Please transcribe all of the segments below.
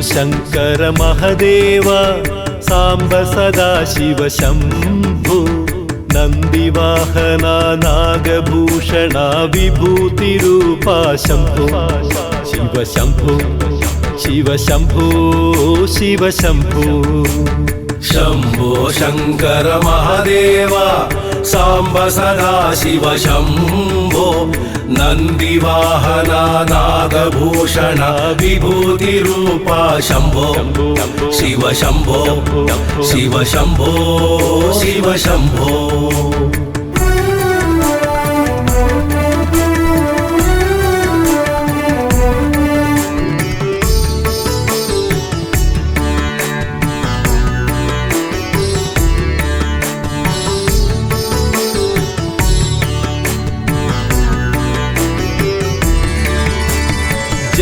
शङ्कर महदेव साम्ब सदाशिव शम्भो नन्दिवाहना नागभूषणा विभूतिरूपा शम्भो शिव शम्भो शिव शम्भो शिव शम्भो शम्भो शङ्कर महादेव साम्ब सदाशिव शम्भो नन्दिवाहना नागभूषण विभूतिरूपा शम्भो शिव शम्भो शिव शम्भो शिव शम्भो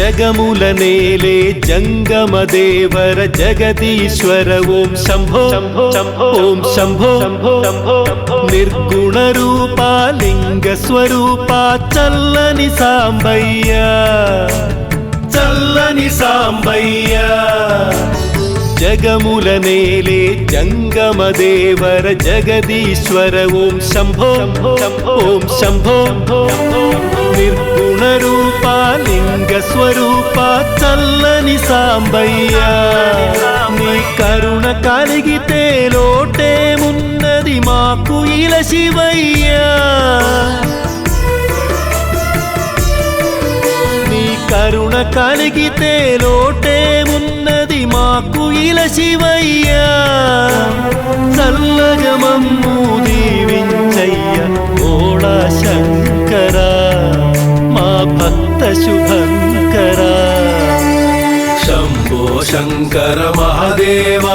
जगमुल नेले जंगमदेवर जगदीश्वर ओम शंभो ओम शंभो निर्गुण रूपा लिंग स्वरूपा चल्लनि सांबय्या जगमुल नेले जंगमदेवर जगदीश्वर ओम शंभो ओम शंभो निर्गुण रूपा लिंग स्वरूपा चल्लनि सांबय्या नी करुण कलिगिते लोटे मुन्नदि माकु इल शिवय्या नी करुण कलिगिते लोटे मुन्नदि माकु इल शिवय्या चल्लगा मम्मु दीविंचय्या ओळा शंकरा भक्त शुभंकरा शम्भो शङ्कर महादेव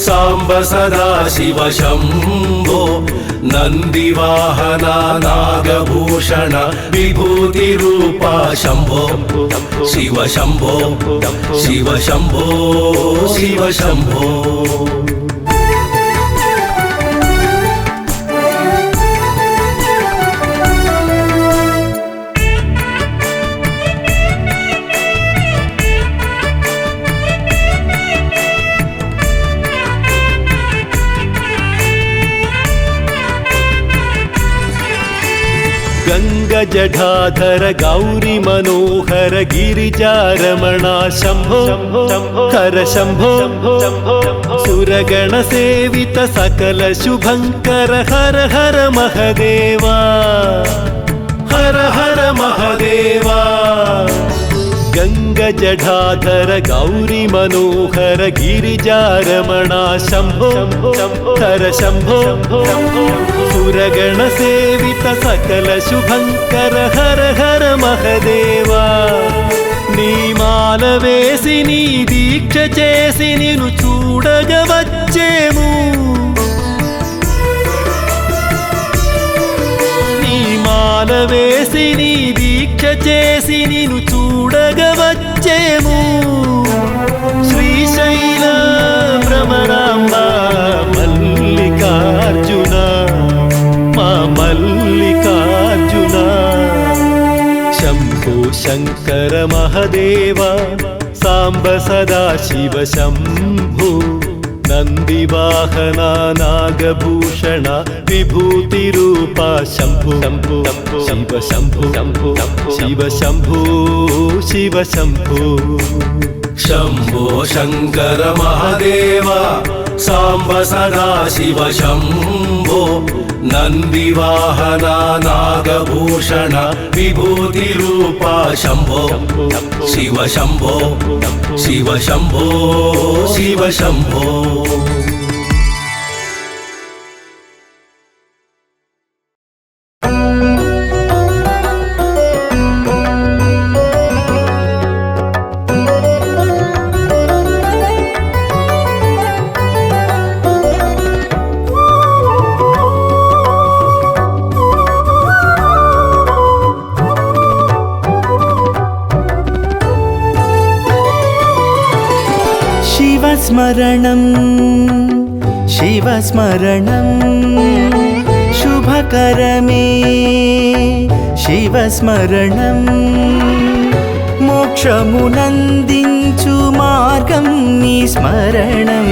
साम्ब सदाशिव शम्भो नन्दिवाहना नागभूषण विभूतिरूपा शम्भो शिव शम्भो शिव शम्भो शिव शम्भो गंगा जटाधर गौरी मनोहर गिरिजारमणा शंभो हर शंभो सुरगण सेवित सकल शुभंकर हर हर महदेवा हर हर महदेवा गंगा जटाधर गौरी मनोहर गिरिजारमणा शंभो हर शंभो सुरगण सेवित सकल शुभंकर हर हर महदेवा नी माल वेसी नी दीक्ष చేసి నిన్ను చూడగా వచ్చేము నీ మాల వేసి నీ దీక్ష చేసి నిన్ను చూడగా వచ్చేము శ్రీశైల భ్రమరాంబ మల్లికార్జున मल्लिकार्जुन शंभो शंकर महदेव सांब सदाशिव शंभो नंदिवाहना नागभूषण विभूतिरूपा शंभो शिव शंभो शिव शंभो शिव शंभो शम्भो शङ्कर महादेव साम्ब सदाशिव शम्भो नन्दिवाहना नागभूषण विभूतिरूपा शम्भो शिव शम्भो शिव शम्भो शिव शम्भो शिवस्मरणं शुभकरमे शिवस्मरणं मोक्षमुनन्दिंचु मा మార్గం నీ స్మరణం,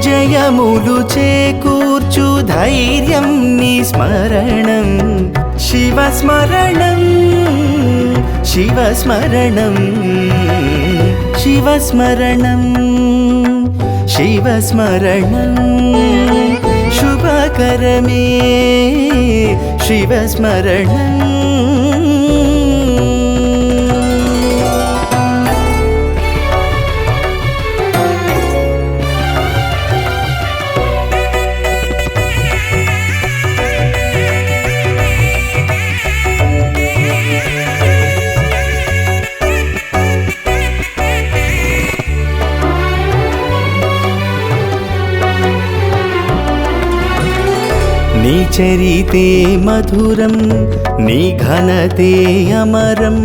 జయములు చేకూర్చు ధైర్యం నీ స్మరణం. శివస్మరణం శివస్మరణం శివస్మరణం శివస్మరణం శుభకరమే శివస్మరణం. నీ చరితే మధురం, నీ ఘనతే అమరం,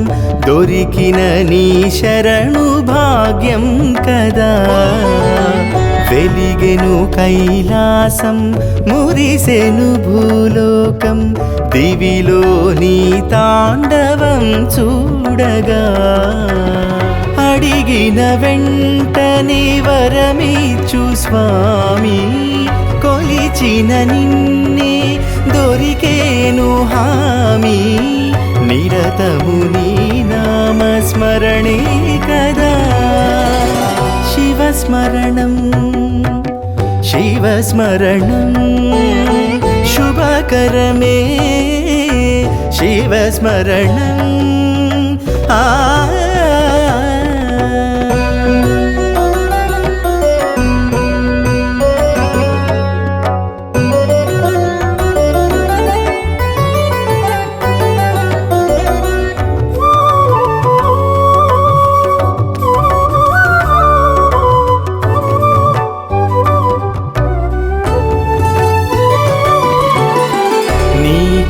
దొరికిన నీ శరణు భాగ్యం కదా. వెలిగెను కైలాసం, మురిసెను భూలోకం, దివిలో నీ తాండవం చూడగా. అడిగిన వెంటనే వరమిచ్చు స్వామి, కొలిచిన నిన్నే దొరికేను హామీ. నిరతము నీ నామస్మరణే కదా. శివస్మరణం శివస్మరణం శుభకరమే శివస్మరణం. ఆ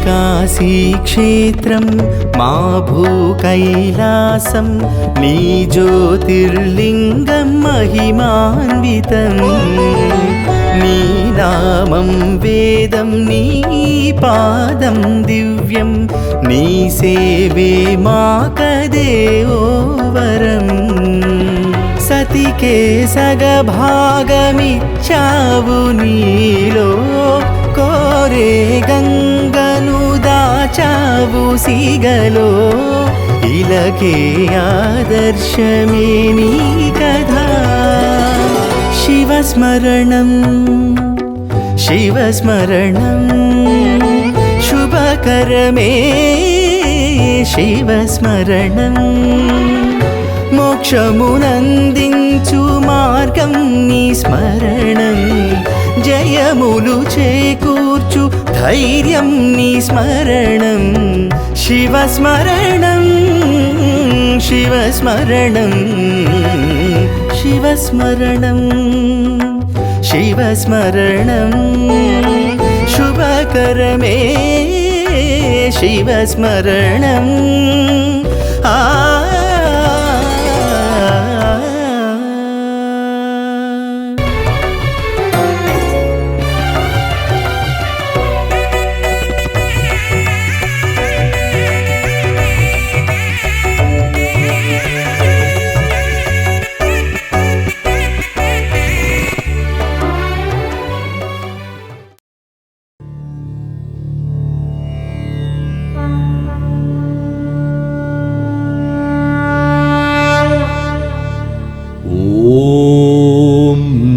కాశీక్షేత్రం మా భూ కైలాసం, నీ జ్యోతిర్లింగం మహిమాన్వితం. నీ నామం వేదం, నీ పాదం దివ్యం, నీ సేవే మాకదే ఓ వరం. సతికే సగభాగమిచ్చావు నీలో, కోరే గంగను దాచావు సిగలో. ఇలకే ఆదర్శమే నీ కథా. శివస్మరణం శివస్మరణం శుభకరమే శివస్మరణం. మోక్షమునందించు మార్గం నీ స్మరణం, జయములు చేకూర్చు ధైర్యం నీ స్మరణం. శివస్మరణం శివస్మరణం శివస్మరణం శివస్మరణం శుభకరమే శివస్మరణం. ఆ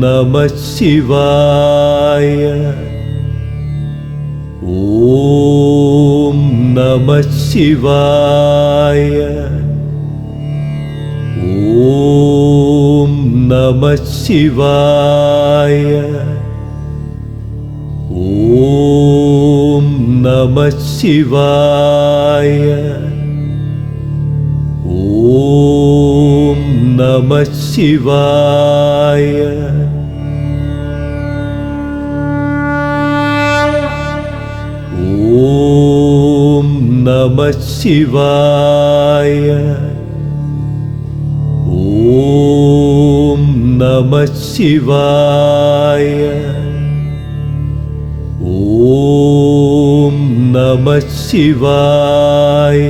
నమః శివాయ. ఓం నమః శివాయ. ఓం నమః శివాయ. ఓం నమః శివాయ. ఓం నమః శివాయ. ఓం నమః శివాయ. ఓం నమః శివాయ. ఓం నమః శివాయ.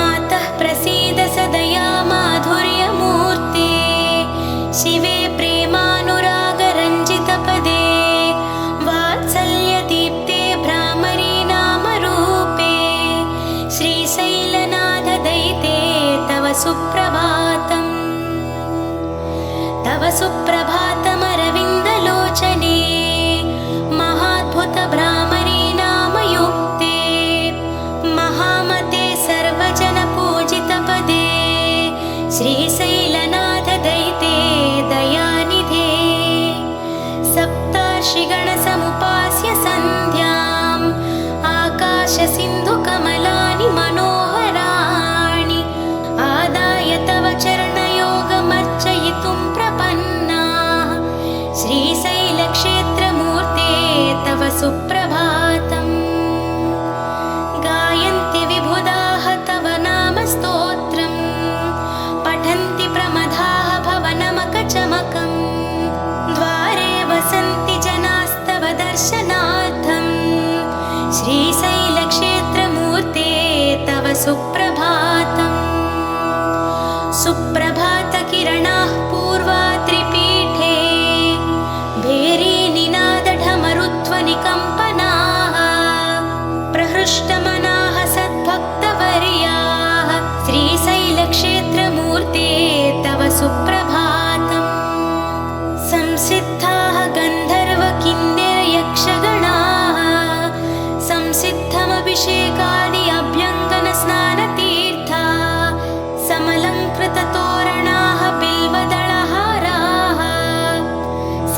श्रीशैलक्षेत्रमूर्ते तव सुप्रभातम् सुप्रभातकिरणाः पूर्वात्रिपीठे भेरीनिनादढमरुध्वनिकम्पनाः प्रहृष्टमनाः सद्भक्तवर्याः श्रीशैलक्षेत्रमूर्ते तव सुप्रभातम् संसिद्धाः गन्धर्वकिन्नरयक्षगणाः संसिद्धमभिषेकादि अभ्यङ्गनस्नानतीर्था समलङ्कृततोरणाः बिल्वदलहाराः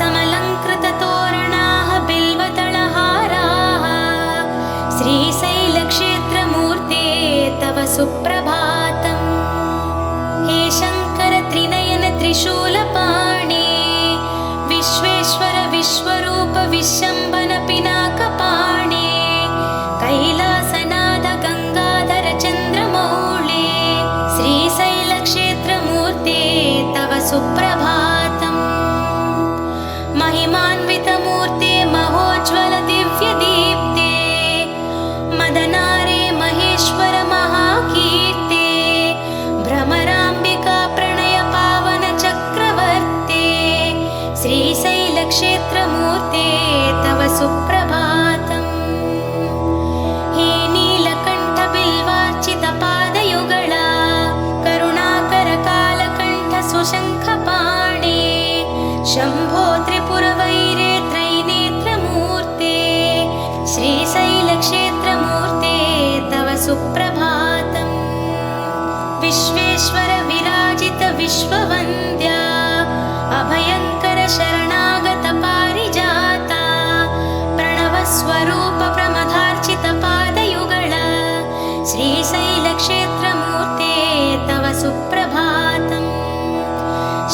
समलङ्कृततोरणाः बिल्वदलहाराः श्रीशैलक्षेत्रमूर्ते तव सुप्रभातम् हे शङ्कर त्रिनयन त्रिशूलपाणे विश्वेश्वर विश्वरूप विश्वम्भन पिनाकपाणे कैलासनाद गङ्गाधर चन्द्रमौळे श्रीशैलक्षेत्रमूर्ते तव सुप्रभातम् महिमान्वितमूर्ते महोज्ज्वल दिव्यदीप्ते मदनारे महेश्वर महाकीर्ते भ्रमराम्बिका प्रणय पावन चक्रवर्ते श्रीशैलक्षेत्रमूर्ते तव सुप्रभातम् हे नीलकण्ठ बिल्वार्चितपादयुगला करुणाकर कालकण्ठ सुशङ्खपाणे शम्भो त्रिपुरवैरे त्रैनेत्रमूर्ते श्रीशैलक्षेत्रमूर्ते तव सुप्रभातम् विश्वेश्वर विराजित विश्ववन्द्या अभयङ्कर शरणागत पारिजाता प्रणवस्वरूप प्रमदार्चित पादयुगला श्रीशैलक्षेत्रमूर्ते तव सुप्रभातम्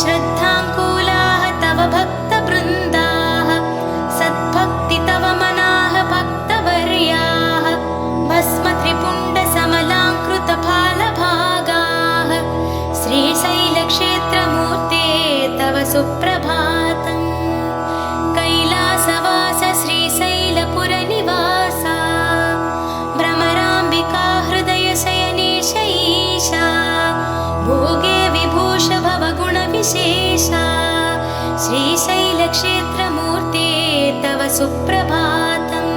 श्रद्धाङ्कुलाः तव भक्तवृन्दाः सद्भक्ति तव मनाः भक्तवर्याः भस्म त्रिपुण्ड समलाङ्कृतफालभागाः श्रीशैलक्षेत्रमूर्ते तव सुप्रभातम् कैलासवास श्रीशैलपुरनिवासा भ्रमराम्बिका हृदय शयनेश ईशा भोगे विभूष भवगुणविशेषा श्रीशैलक्षेत्रमूर्ते तव सुप्रभातम्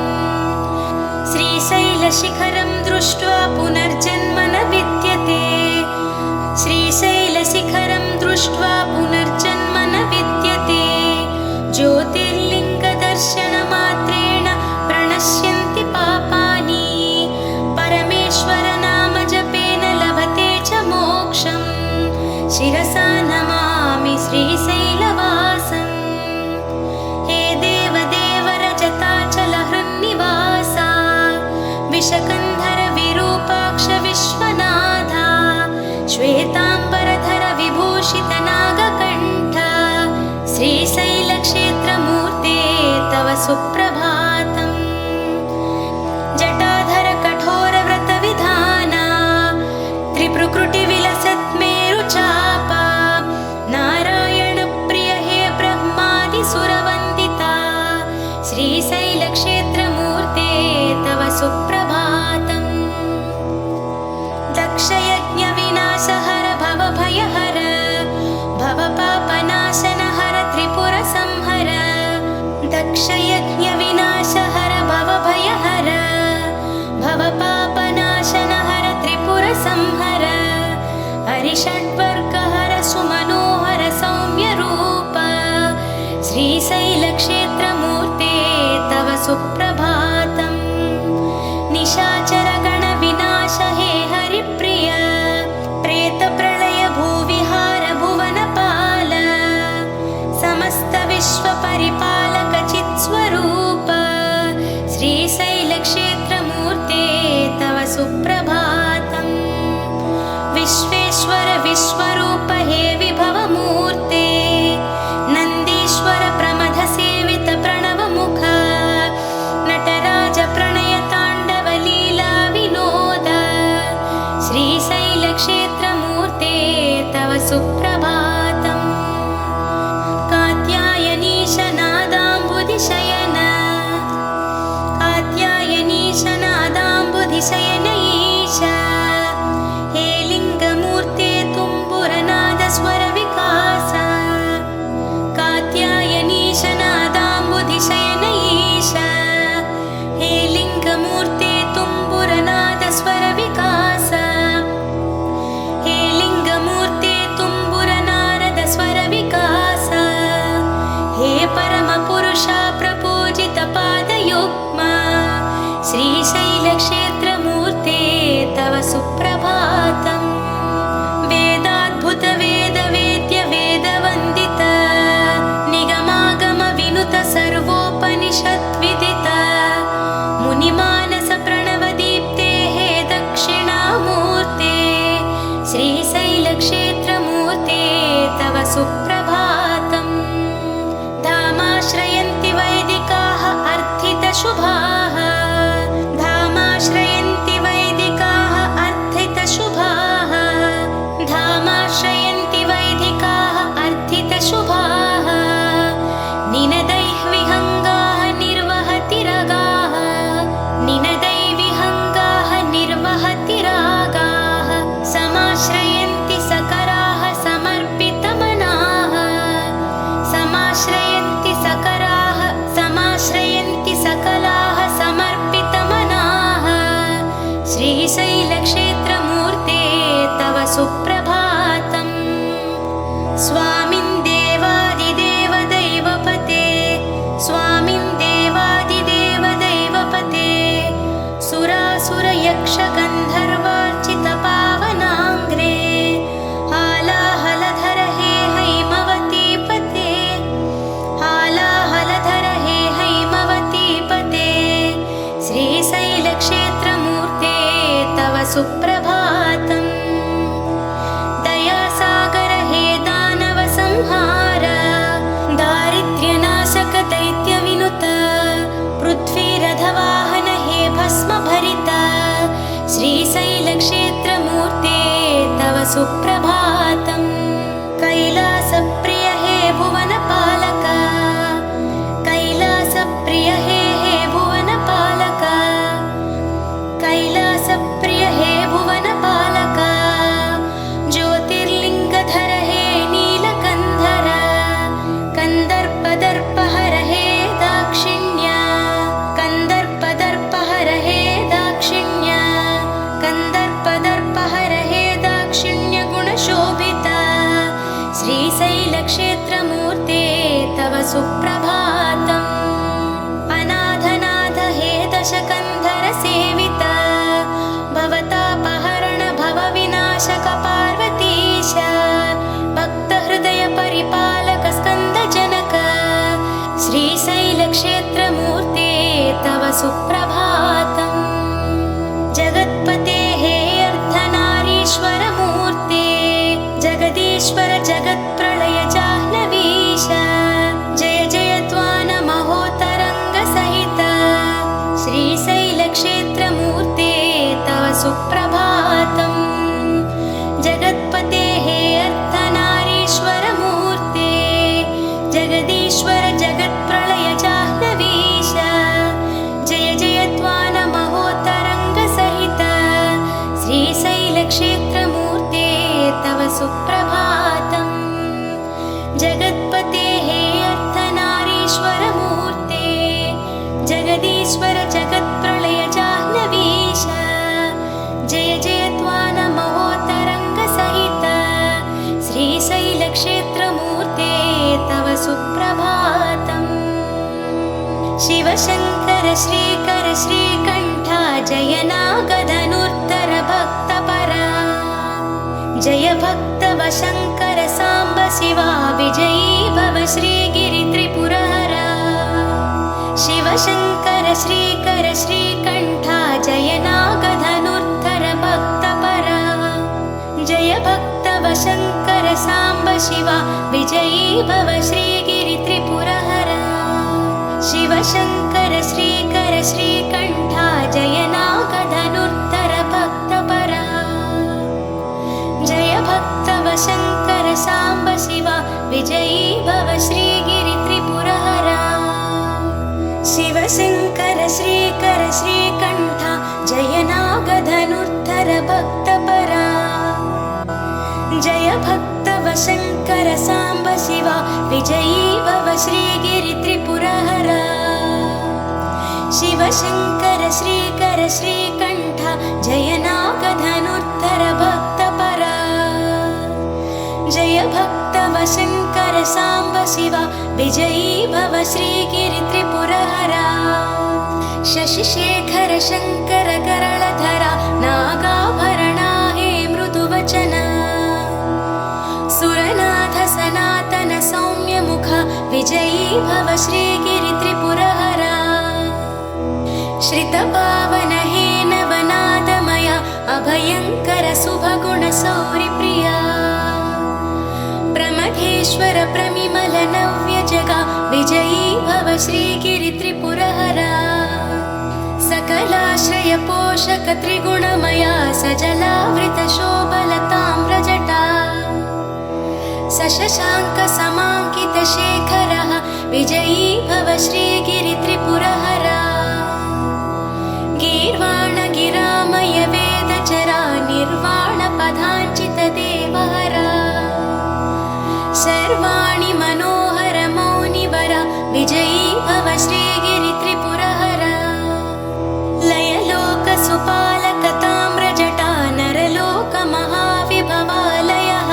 श्रीशैलशिखरं दृष्ट्वा पुनर्जन्म न विद्यते श्रीशैलशिखरं दृष्ट्वा पुनर्जन्म न विद्यते ज्योतिर्लिङ्गदर्शनमात्रेण प्रणश्यन्ति पापानि परमेश्वर नाम जपेन लभते च मोक्षम् शिरसा नमामि श्रीशैलवासम् हे देवदेव रजताचल हृन्निवासा विशकन्धर विरूपाक्ष विश्वनाथा श्वेताम्बरधर विभूषित नागकण्ठ श्रीशैलक्षेत्रमूर्ते तव सुप्रभातम् जटाधर कठोर व्रतविधाना त्रिप्रकृतिविलसत्मेरुचापा नारायण प्रिय हे ब्रह्मादिसुरवन्दिता श्रीशैलक्षेत्रमूर्ते तव सुप्रभातम् दक्षयज्ञविनाशहर भवभयहर भवपापनाशनहर त्रिपुरसंहर दक्षयज्ञ शयन ईशा हे लिङ्गमूर्ते तुम्बुरनाद स्वर विकास कात्यायनीश नादाम्बुधि शयन ईशा हे लिङ्गमूर्ते तुम्बुरनाद स्वर विकास हे लिङ्गमूर्ते तुम्बुरनारद स्वर विकास हे परमपुरुषा प्रपूजित पादयुग्मा श्रीशैलक्षेत्रमूर्ते तव सुप्रभातम् वेदाद्भुत वेदवेद्य वेदवन्दित निगमागम विनुत सर्वोपनिषद्विदित मुनिमानस प्रणवदीप्ते हे दक्षिणामूर्ते श्रीशैलक्षेत्रमूर्ते तव सुप्रभातम् धामाश्रयन्ति वैदिकाः अर्थितशुभाः धामाश्रयन्ति वैदिकाः अर्थितशुभाः धामाश्रयन्ति वैदिकाः अर्थितशुभाः निनदैः विहङ्गाः निर्वहति रगाः निनदैः विहङ्गाः निर्वहति रागाः समाश्रयन्ति सकराः समर्पितमनाः समाश्रयन्ति सकराः समाश्रयन्ति सकलाः समर्पितमनाः श्रीशैलक्षेत्रमूर्ते तव सुप्रभातम् स्वामिन् देवादिदेव दैवपते स्वामिन् देवादिदेव दैवपते सुरासुरयक्षगन्धर्वार्चित पावनाङ्ग्रे हालाहलधर हे हैमवतीपते हालाहलधर हे हैमवतीपते श्रीशैलक्षेत्रमूर्ते तव सुप्रभातम् दयासागर हे दानवसंहार दारिद्र्यनाशक दैत्यविनुत पृथ्वीरथवाहन हे भस्मभरित श्रीशैलक्षेत्रमूर्ते तव सुप्रभातम् कैलासप्रिय हे भुवनपालक कैलासप्रिय हे भुवनपालक कैलासप्रिय हे भुवनपालक ज्योतिर्लिङ्गधर हे नीलकन्धर कन्दर्पदर्पहर हे दाक्षिण्य कन्दर्पदर्पहर हे दाक्षिण्य कन्दर्पदर्पहर हे दाक्षिण्य गुणशोभित श्रीशैलक्षेत्रमूर्ते तव सुप्रभातम् अनाथनाथ हे दशकन्धर सेवित भवतापहरण भवविनाशक पार्वतीश भक्तहृदय परिपालक स्कन्दजनक श्रीशैलक्षेत्रमूर्ते तव सुप्रभातम् जगत्पते हे अर्धनारीश्वरमूर्ते जगदीश्वर जगत्प्रलय जाह्नवीश जय जय त्वान महोतरङ्ग सहित श्रीशैलक्षेत्रमूर्ते तव सुप्रभातम् जगत्पते हे अर्धनारीश्वरमूर्ते जगदीश्वर जगत्प्रलय जाह्नवीश जय जय त्वान महोतरङ्ग सहित श्रीशैलक्षेत्रमूर्ते तव सुप्रभातम् जगत्पते हे अर्धनारीश्वरमूर्ते जगदीश्वर जगत्प्रलय जाह्नवीश जय जय त्वान महोतरङ्ग सहित श्रीशैलक्षेत्रमूर्ते तव सुप्रभातम् शिवशङ्कर श्रीकर श्रीकण्ठा जय नागधनुर्धर भक्तपरा जय भक्तवशङ्कर साम्ब शिवा विजयी भव श्रीगिरित्रिपुरहरा शिवशङ्कर श्रीकर श्रीकण्ठा जय नागधनुर्धर भक्तपरा जय भक्तवशङ्कर साम्ब शिवा विजयी भव श्रीगिरित्रिपुरहरा शिवशङ्कर श्रीकर श्रीकण्ठा जय नागधनुर्धर भक्तपरा जय भक्तवशङ्कर साम्ब शिवा विजयी भव श्रीगिरित्रिपुरहरा शिवशङ्कर श्रीकर श्रीकण्ठा जय नाग विजयी भव श्रीगिरित्रिपुरहरा शिवशङ्कर श्रीकर श्रीकण्ठ जय नागधनुर्धर भक्तपरा जय भक्तवशङ्कर साम्ब शिव विजयी भव श्रीगिरित्रिपुरहरा शशिशेखर शङ्कर करळधरा नागाभरणा हे मृदुवचन सुरनाथ सनातन सौम्यमुख विजयी भव श्रीगिरित्रिपुरहरा श्रितपावन हे नवनादमय अभयङ्कर शुभगुणसौरिप्रिया प्रमथेश्वर प्रमिमल नव्यजगा विजयी भव श्रीगिरित्रिपुरहरा सकलाश्रय पोषक त्रिगुणमया सजलावृत शोभलताम्रजटा सशशाङ्क समाङ्कित शेखरः विजयी भव श्रीगिरित्रिपुरहरा गीर्वाण गिरामय वेदचरा निर्वाण पदाञ्चित देवहरा सर्वाणि मनोहर मौनिवर विजयी भव श्रीगिरित्रिपुरहरा लयलोक सुपालक ताम्रजटा नरलोक महाविभवालयः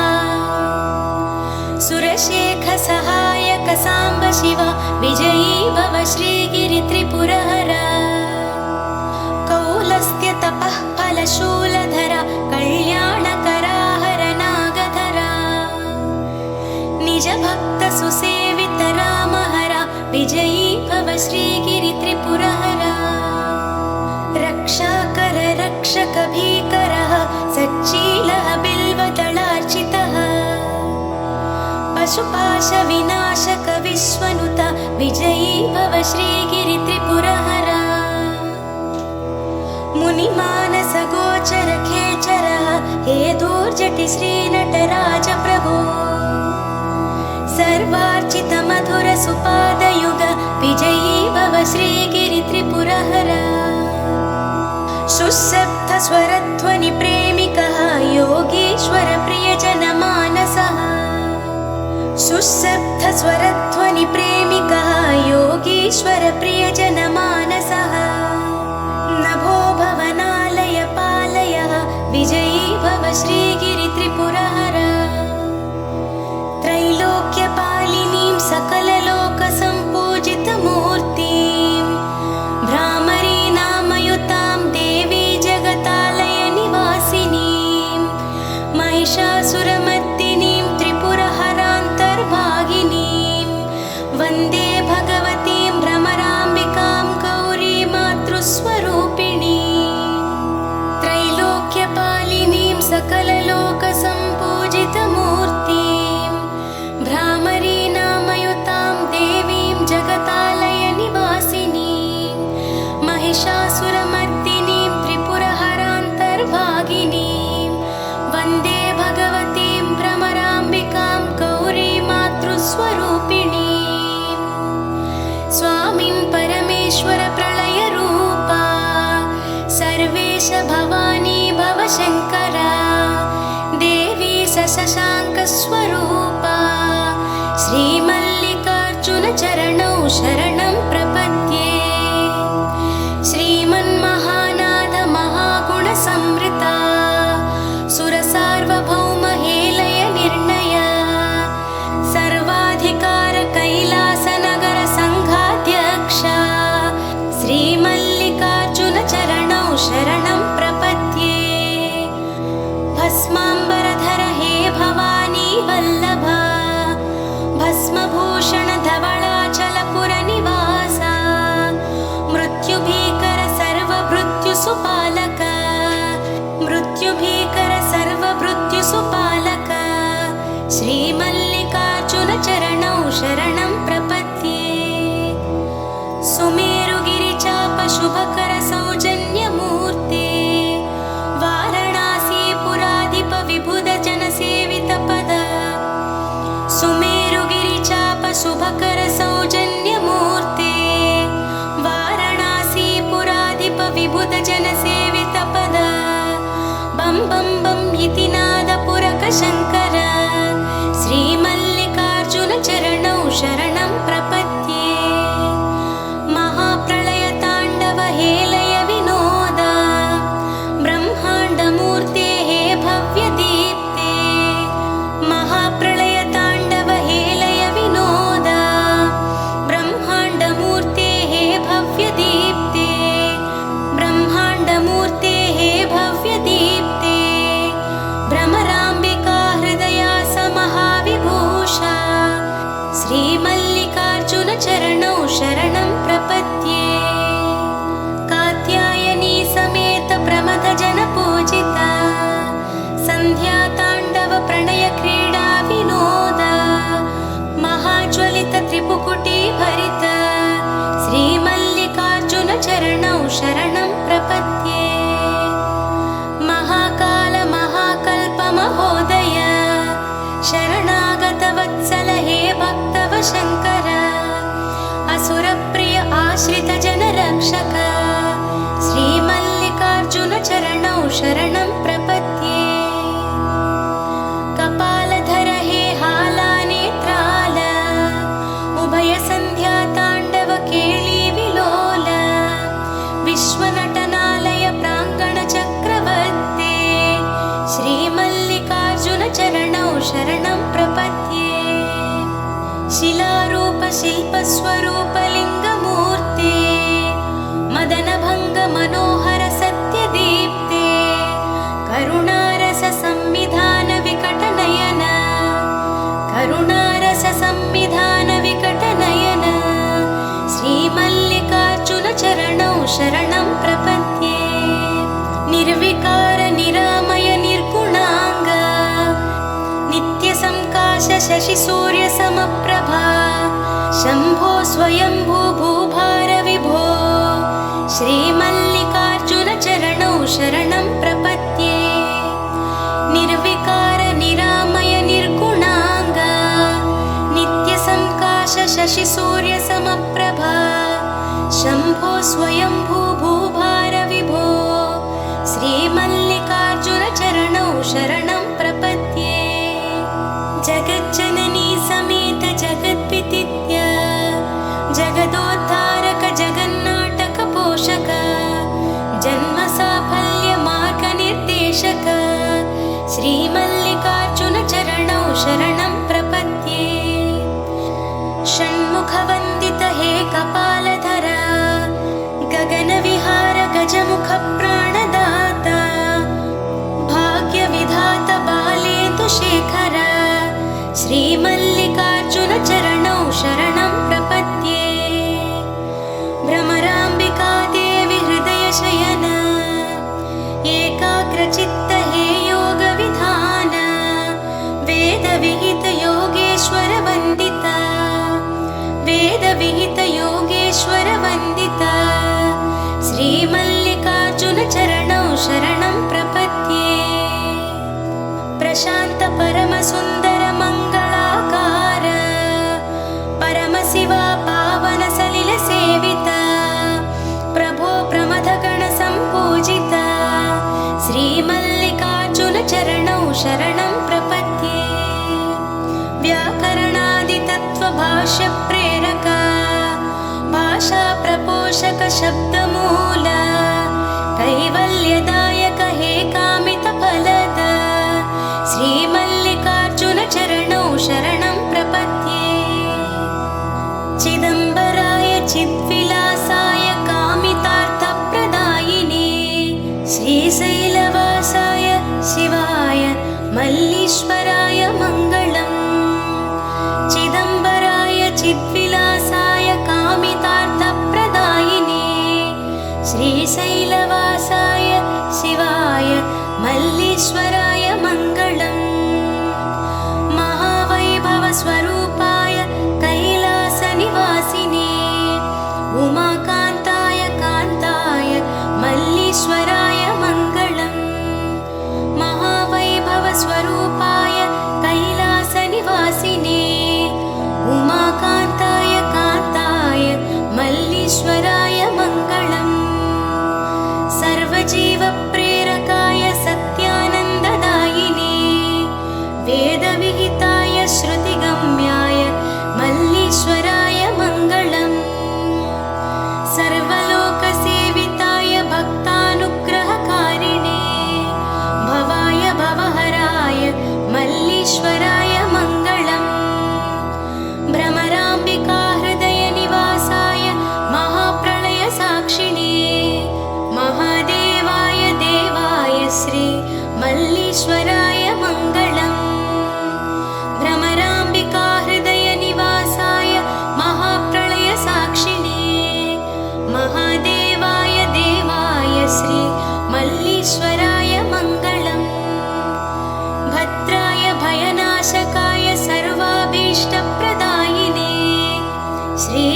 सुरशेख सहायक साम्ब शिव विजयी भव श्रीगिरित्रिपुरहरा कौलस्त्य तपः फलशूलधरा कल्याणकराहर नागधरा निज भक्त सुसेवित रामहरा विजयी भव श्रीगिरित्रिपुरहरा रक्षाकर रक्षक भीकरः सच्चीलः बिल्वदलार्चितः पशुपाश विनाशक विश्वनुत विजयी भव श्रीगिरित्रिपुरहरा मुनिमानस गोचर खेचरः हे दूर्जटि श्रीनटराज प्रभो सर्वार्चित मधुर सुपादयुग विजयी भव श्रीगिरित्रिपुरहरा सुशब्द स्वरध्वनि प्रेमिकः योगीश्वर प्रियजन मानसः सुशब्द स्वरध्वनि प्रेमिकः योगीश्वर प्रियजन मानसः नभो भवनालय पालयः विजयी भव श्रीगिरित्रिपुरहरा त्रैलोक्यपालिनीं सकललोकसम्पूजितमूर्तिं भ्रामरीनामयुतां देवी जगतालय निवासिनीं महिषासुरमर्दिनीं त्रिपुरहरान्तर्भागिनीं वन्दे भगवतीं भ्रमराम्बिकां गौरी मातृस्वरूपिणीं त्रैलोक्यपालिनीं सकललोकसम्पूजितमूर्तिं भ्रामरीनामयुतां देवीं जगतालय निवासिनीं महिषासुरमर्दिनीं त्रिपुरहरान्तर्भागिनीं वन्दे भगवतीं भ्रमराम्बिकां गौरी मातृस्वरूपिणीं स्वामिं परमेश्वर प्रलयरूपा सर्वेश भवानी भवशङ्करा देवी सशशाङ्कस्वरूपा श्रीमल्लिकार्जुन चरणौ शरणं प्रपद्ये श्रीमन्महानाद महागुणसंवृता सुरसार्वभौम हेलय निर्णय सर्वाधिकार कैलासनगर संघाध्यक्षा श्रीमल्लिकार्जुन चरणौ शरणं प्रपद्ये भस्माम्बरधर हे भवानी वल्लभा भस्मभूषण धवलाचलपुरनिवासा मृत्युभीकर सर्वभृत्युसुपालक मृत्युभीकर सर्वभृत्युसुपालक श्रीमल्लिकार्जुन चरणौ शरणं प्रपद्ये सुमेरुगिरिचाप शुभकर सौजन्यमूर्ते वाराणसीपुराधिप विबुध जनसेवित पद सुमेरुगिरिचाप शुभकर सौजन्यमूर्ते वाराणसीपुराधिप विबुध जनसेवित पद बं बं बं इति नादपुरक शङ्कर श्रीमल्लिकार्जुन चरणौ भरित श्रीमल्लिकार्जुन चरणौ शरणं प्रपद्ये। महाकाल महाकल्प महोदय शरणागत वत्सल हे भक्तव शङ्कर असुरप्रिय आश्रित जन रक्षक श्रीमल्लिकार्जुन चरणौ शरणं प्रपद्ये। कपालधर हे हालानेत्राल उभय संध्या ताण्डव केळी विलोल विश्वनटनालय प्राङ्गण चक्रवर्ते श्रीमल्लिकार्जुन चरणौ शरणं प्रपद्ये। शिलारूप शिल्पस्वरूप लिङ्गमूर्ते मदनभङ्ग मनोहर सत्यदीप्ते करुणारस संविधान विकटनयन करुणारस संविधान विकटनयन श्रीमल्लिकार्जुन चरणौ शरणं प्रपद्ये। निर्विकार निरामय निर्गुणाङ्ग नित्यसंकाश शशि सूर्य समप्रभा शम्भो स्वयंभू भूभार विभो श्रीमल्लिकार्जुन चरणौ शरणं प्रपद्ये। निर्विकार निरामय निर्गुणाङ्ग नित्यसंकाश शशि सूर्य समप्रभा शम्भो स्वयंभू भूभार विभो श्रीमल्लिकार्जुन चरणौ शरणं प्रपद्ये। जगज्जननी समेत जगद्विदित्य जगदोद्धारक जगन्नाटक पोषक जन्म साफल्य मार्ग निर्देशक श्रीमल्लिकार्जुन चरणौ शरणं प्रपद्ये। षण्मुखवन्दित हे कपालधर गगनविहार गजमुख प्राणदाता भाग्यविधात बालेन्दुशेखर श्रीमल्लिकार्जुन चरणौ शरणं प्रपद्ये। भ्रमराम्बिका देवी हृदय शयन एकाग्रचित्त हे योग विधान वेद विहित योगेश्वर वन्दिता वेद विहित योगेश्वर वन्दिता श्रीमल्लिकार्जुन चरणौ शरणं प्रपद्ये। प्रशान्त परम सुन्दर मङ्गलाकार परमशिवा पावन सलिल सेविता प्रभो प्रमथगण सम्पूजिता श्रीमल्लिकार्जुन चरणौ शरणं प्रपद्ये। व्याकरणादि तत्त्व भाष्य प्रेरक भाषा प्रपोषक शब्दमूल कैवल्यदायक हे कामित फलद श्रीमल्लिकार्जुन चरणौ शरणं प्रपद्ये। चिदम्बराय चिद्विलासाय कामितार्थप्रदायिने श्रीशैलवासाय शिवाय मल्लीश्वराय मङ्गलम्। चिदम्बराय चिद्विलासाय कामितार्थप्रदायिने श्रीशैलवासाय शिवाय मल्लीश्वराय मङ्गलम्। महावैभव स्वरूपाय कैलासनिवासिने उमाकान्ताय कान्ताय मल्लीश्वराय मङ्गलम्। महावैभव स्वरूपाय कैलासनिवासिने उमाकान्ताय कान्ताय मल्लीश्वराय मङ्गलम्। सर्वजीवप्रेरकाय सत्यानन्ददायिने वेदविहिताय श्रुतिगम्याय मल्लीश्वराय मङ्गलम्। सर्वलोकसेविताय भक्तानुग्रहकारिणे भवाय भवहराय मल्लीश्वराय मङ्गलम्। भ्रमराम्बिका हृदयनिवासाय महाप्रलयसाक्षिणे महादेवाय देवाय श्री मल्लीश्वराय मङ्गलम्। भ्रमराम्बिका हृदयनिवासाय महाप्रलयसाक्षिणे महादेवाय देवाय श्री मल्लीश्वराय मङ्गलम्। भद्राय भयनाशकाय सर्वाभीष्टप्रदायिने श्री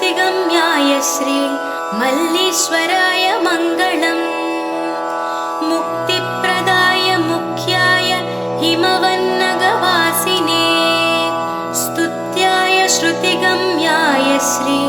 श्रुतिगम्याय श्री मल्लीश्वराय मङ्गलम् मुक्तिप्रदाय मुख्याय हिमवन्नगवासिने स्तुत्याय श्रुतिगम्याय श्री